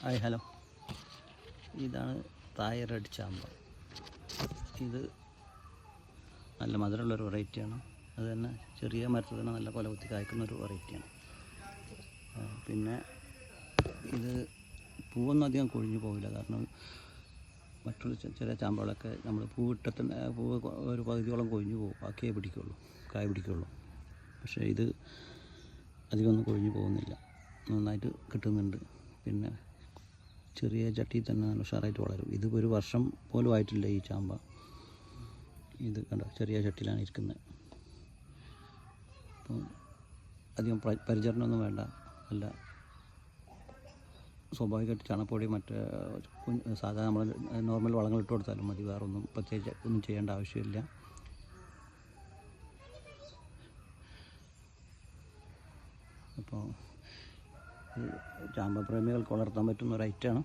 Hi hello, ഇതാണ് തായ് red ചാമ്പ. ഇത് നല്ല മധുരമുള്ളൊരു വെറൈറ്റിയാണ്. അത് തന്നെ ചെറിയ മരത്തിൽ തന്നെ നല്ല കൊല കുത്തി കായ്ക്കുന്നൊരു വെറൈറ്റിയാണ്. പിന്നെ ഇത് പൂവൊന്നും അധികം കൊഴിഞ്ഞു പോവില്ല. കാരണം മറ്റുള്ള ചില ചാമ്പകളൊക്കെ നമ്മൾ പൂവിട്ടത്തിന് പൂവ് ഒരു പകുതിയോളം കൊഴിഞ്ഞു പോകും, ബാക്കിയേ പിടിക്കുള്ളൂ, കായ പിടിക്കുള്ളൂ. പക്ഷേ ഇത് അധികമൊന്നും കൊഴിഞ്ഞു പോകുന്നില്ല, നന്നായിട്ട് കിട്ടുന്നുണ്ട്. പിന്നെ ചെറിയ ചട്ടിയിൽ തന്നെ നല്ല ഉഷാറായിട്ട് വളരും. ഇതിപ്പോൾ ഒരു വർഷം പോലും ആയിട്ടില്ല ഈ ചാമ്പ. ഇത് കണ്ടോ, ചെറിയ ചട്ടിയിലാണ് ഇരിക്കുന്നത്. അപ്പം അധികം പരിചരണമൊന്നും വേണ്ട. നല്ല സ്വാഭാവികമായിട്ട് ചാണകപ്പൊടി മറ്റേ സാധാരണ നമ്മൾ നോർമൽ വളങ്ങൾ ഇട്ട് കൊടുത്താലും മതി. വേറൊന്നും പ്രത്യേകിച്ച് ഒന്നും ചെയ്യേണ്ട ആവശ്യമില്ല. അപ്പോൾ ചാമ്പ പ്രേമികൾക്ക് വളർത്താൻ പറ്റുന്ന ഒരു ഐറ്റമാണ്.